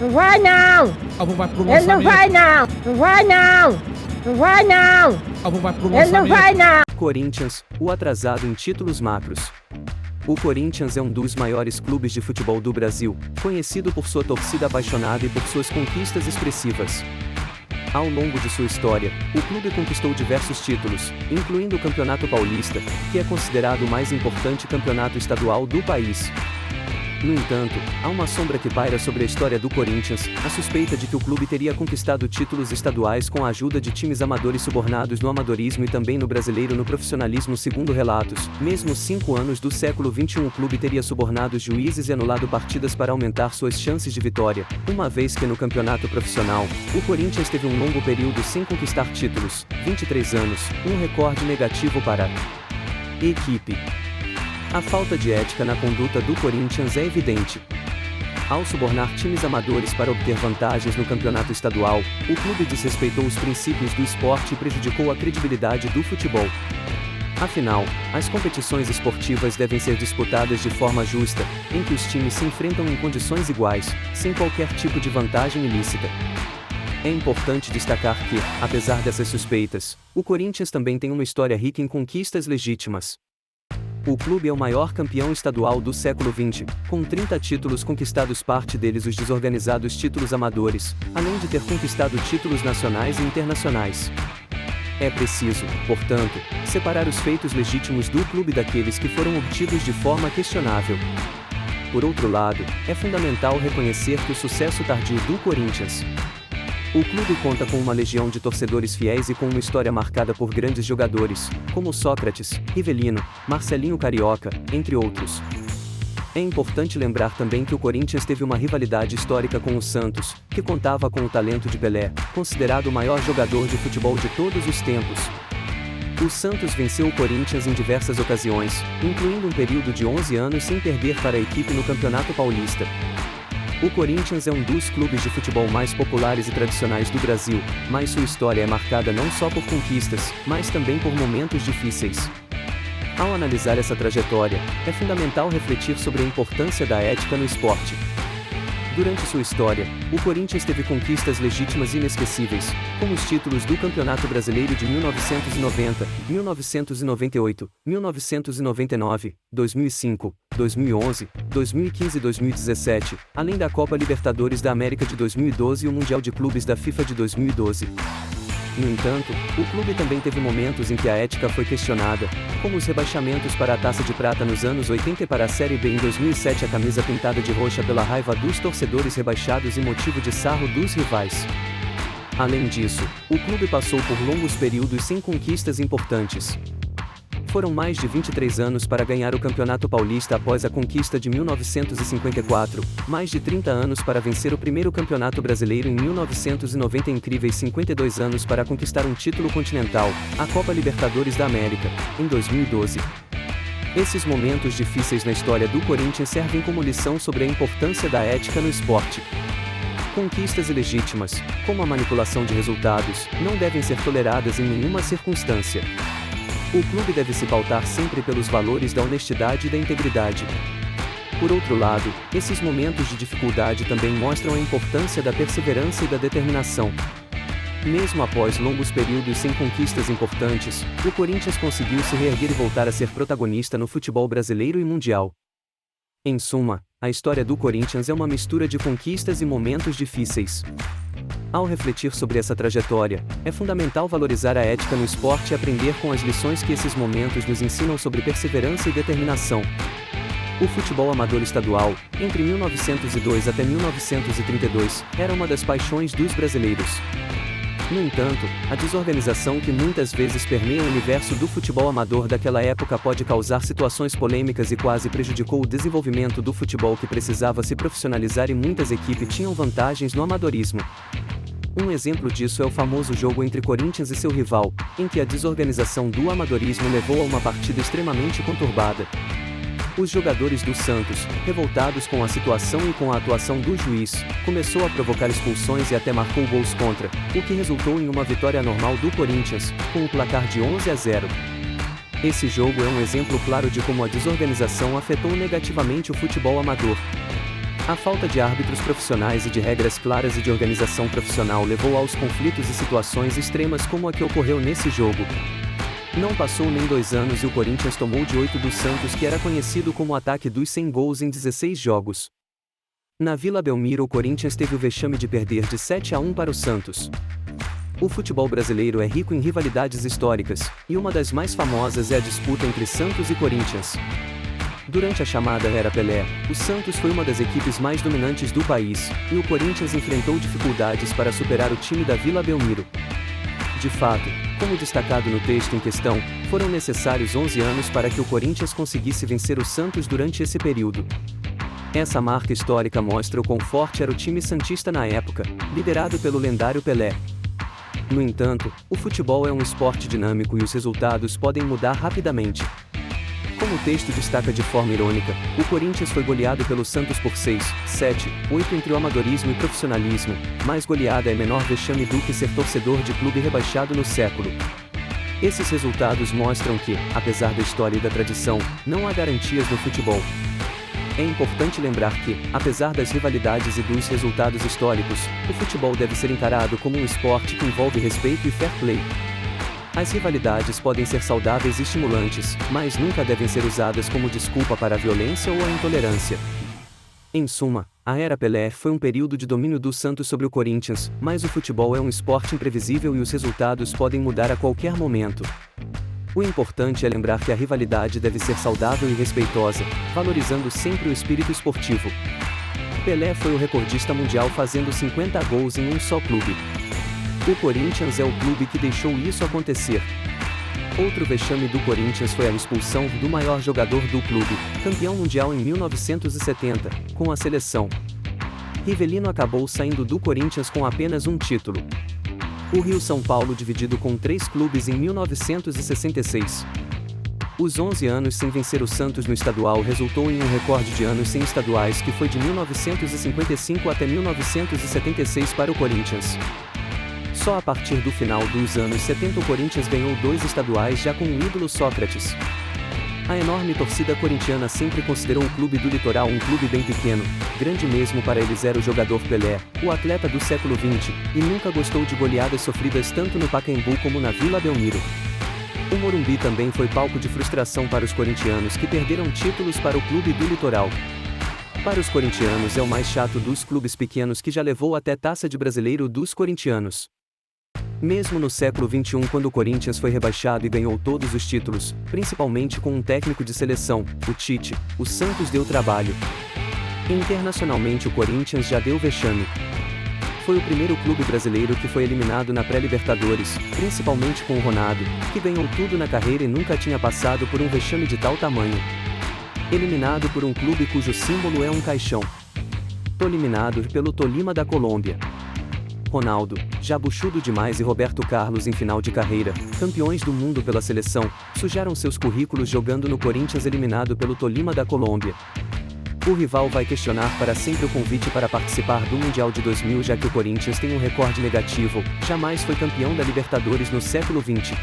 Não vai não! Álbum vai pro Ele não lançamento. vai não! Não vai não! Não vai não! Álbum vai pro Ele não lançamento. vai não! Corinthians, o atrasado em títulos macros. O Corinthians é um dos maiores clubes de futebol do Brasil, conhecido por sua torcida apaixonada e por suas conquistas expressivas. Ao longo de sua história, o clube conquistou diversos títulos, incluindo o Campeonato Paulista, que é considerado o mais importante campeonato estadual do país. No entanto, há uma sombra que paira sobre a história do Corinthians, a suspeita de que o clube teria conquistado títulos estaduais com a ajuda de times amadores subornados no amadorismo e também no brasileiro no profissionalismo. Segundo relatos, mesmo 5 anos do século XXI o clube teria subornado juízes e anulado partidas para aumentar suas chances de vitória, uma vez que no campeonato profissional, o Corinthians teve um longo período sem conquistar títulos, 23 anos, um recorde negativo para a equipe. A falta de ética na conduta do Corinthians é evidente. Ao subornar times amadores para obter vantagens no campeonato estadual, o clube desrespeitou os princípios do esporte e prejudicou a credibilidade do futebol. Afinal, as competições esportivas devem ser disputadas de forma justa, em que os times se enfrentam em condições iguais, sem qualquer tipo de vantagem ilícita. É importante destacar que, apesar dessas suspeitas, o Corinthians também tem uma história rica em conquistas legítimas. O clube é o maior campeão estadual do século XX, com 30 títulos conquistados, parte deles os desorganizados títulos amadores, além de ter conquistado títulos nacionais e internacionais. É preciso, portanto, separar os feitos legítimos do clube daqueles que foram obtidos de forma questionável. Por outro lado, é fundamental reconhecer que o sucesso tardio do Corinthians. O clube conta com uma legião de torcedores fiéis e com uma história marcada por grandes jogadores, como Sócrates, Rivelino, Marcelinho Carioca, entre outros. É importante lembrar também que o Corinthians teve uma rivalidade histórica com o Santos, que contava com o talento de Pelé, considerado o maior jogador de futebol de todos os tempos. O Santos venceu o Corinthians em diversas ocasiões, incluindo um período de 11 anos sem perder para a equipe no Campeonato Paulista. O Corinthians é um dos clubes de futebol mais populares e tradicionais do Brasil, mas sua história é marcada não só por conquistas, mas também por momentos difíceis. Ao analisar essa trajetória, é fundamental refletir sobre a importância da ética no esporte. Durante sua história, o Corinthians teve conquistas legítimas inesquecíveis, como os títulos do Campeonato Brasileiro de 1990, 1998, 1999, 2005, 2011, 2015 e 2017, além da Copa Libertadores da América de 2012 e o Mundial de Clubes da FIFA de 2012. No entanto, o clube também teve momentos em que a ética foi questionada, como os rebaixamentos para a Taça de Prata nos anos 80 e para a Série B em 2007, a camisa pintada de roxa pela raiva dos torcedores rebaixados e motivo de sarro dos rivais. Além disso, o clube passou por longos períodos sem conquistas importantes. Foram mais de 23 anos para ganhar o Campeonato Paulista após a conquista de 1954, mais de 30 anos para vencer o primeiro Campeonato Brasileiro em 1990 e incríveis 52 anos para conquistar um título continental, a Copa Libertadores da América, em 2012. Esses momentos difíceis na história do Corinthians servem como lição sobre a importância da ética no esporte. Conquistas ilegítimas, como a manipulação de resultados, não devem ser toleradas em nenhuma circunstância. O clube deve se pautar sempre pelos valores da honestidade e da integridade. Por outro lado, esses momentos de dificuldade também mostram a importância da perseverança e da determinação. Mesmo após longos períodos sem conquistas importantes, o Corinthians conseguiu se reerguer e voltar a ser protagonista no futebol brasileiro e mundial. Em suma, a história do Corinthians é uma mistura de conquistas e momentos difíceis. Ao refletir sobre essa trajetória, é fundamental valorizar a ética no esporte e aprender com as lições que esses momentos nos ensinam sobre perseverança e determinação. O futebol amador estadual, entre 1902 até 1932, era uma das paixões dos brasileiros. No entanto, a desorganização que muitas vezes permeia o universo do futebol amador daquela época pode causar situações polêmicas e quase prejudicou o desenvolvimento do futebol, que precisava se profissionalizar, e muitas equipes tinham vantagens no amadorismo. Um exemplo disso é o famoso jogo entre Corinthians e seu rival, em que a desorganização do amadorismo levou a uma partida extremamente conturbada. Os jogadores do Santos, revoltados com a situação e com a atuação do juiz, começou a provocar expulsões e até marcou gols contra, o que resultou em uma vitória anormal do Corinthians, com o placar de 11-0. Esse jogo é um exemplo claro de como a desorganização afetou negativamente o futebol amador. A falta de árbitros profissionais e de regras claras e de organização profissional levou aos conflitos e situações extremas como a que ocorreu nesse jogo. Não passou nem 2 anos e o Corinthians tomou de 8 do Santos, que era conhecido como o ataque dos 100 gols em 16 jogos. Na Vila Belmiro, o Corinthians teve o vexame de perder de 7-1 para o Santos. O futebol brasileiro é rico em rivalidades históricas, e uma das mais famosas é a disputa entre Santos e Corinthians. Durante a chamada Era Pelé, o Santos foi uma das equipes mais dominantes do país, e o Corinthians enfrentou dificuldades para superar o time da Vila Belmiro. De fato, como destacado no texto em questão, foram necessários 11 anos para que o Corinthians conseguisse vencer o Santos durante esse período. Essa marca histórica mostra o quão forte era o time santista na época, liderado pelo lendário Pelé. No entanto, o futebol é um esporte dinâmico e os resultados podem mudar rapidamente. Como o texto destaca de forma irônica, o Corinthians foi goleado pelo Santos por 6, 7, 8 entre o amadorismo e profissionalismo, mas goleada é menor vexame do que ser torcedor de clube rebaixado no século. Esses resultados mostram que, apesar da história e da tradição, não há garantias no futebol. É importante lembrar que, apesar das rivalidades e dos resultados históricos, o futebol deve ser encarado como um esporte que envolve respeito e fair play. As rivalidades podem ser saudáveis e estimulantes, mas nunca devem ser usadas como desculpa para a violência ou a intolerância. Em suma, a Era Pelé foi um período de domínio do Santos sobre o Corinthians, mas o futebol é um esporte imprevisível e os resultados podem mudar a qualquer momento. O importante é lembrar que a rivalidade deve ser saudável e respeitosa, valorizando sempre o espírito esportivo. Pelé foi o recordista mundial fazendo 50 gols em um só clube. O Corinthians é o clube que deixou isso acontecer. Outro vexame do Corinthians foi a expulsão do maior jogador do clube, campeão mundial em 1970, com a seleção. Rivelino acabou saindo do Corinthians com apenas um título. O Rio-São Paulo dividido com 3 clubes em 1966. Os 11 anos sem vencer o Santos no estadual resultou em um recorde de anos sem estaduais que foi de 1955 até 1976 para o Corinthians. Só a partir do final dos anos 70 o Corinthians ganhou 2 estaduais já com o ídolo Sócrates. A enorme torcida corintiana sempre considerou o clube do litoral um clube bem pequeno, grande mesmo para eles era o jogador Pelé, o atleta do século XX, e nunca gostou de goleadas sofridas tanto no Pacaembu como na Vila Belmiro. O Morumbi também foi palco de frustração para os corintianos que perderam títulos para o clube do litoral. Para os corintianos é o mais chato dos clubes pequenos que já levou até Taça de Brasileiro dos corintianos. Mesmo no século XXI, quando o Corinthians foi rebaixado e ganhou todos os títulos, principalmente com um técnico de seleção, o Tite, o Santos deu trabalho. Internacionalmente o Corinthians já deu vexame. Foi o primeiro clube brasileiro que foi eliminado na pré-Libertadores, principalmente com o Ronaldo, que ganhou tudo na carreira e nunca tinha passado por um vexame de tal tamanho. Eliminado por um clube cujo símbolo é um caixão. Eliminado pelo Tolima da Colômbia. Ronaldo, já buchudo demais, e Roberto Carlos em final de carreira, campeões do mundo pela seleção, sujaram seus currículos jogando no Corinthians eliminado pelo Tolima da Colômbia. O rival vai questionar para sempre o convite para participar do Mundial de 2000, já que o Corinthians tem um recorde negativo, jamais foi campeão da Libertadores no século XX.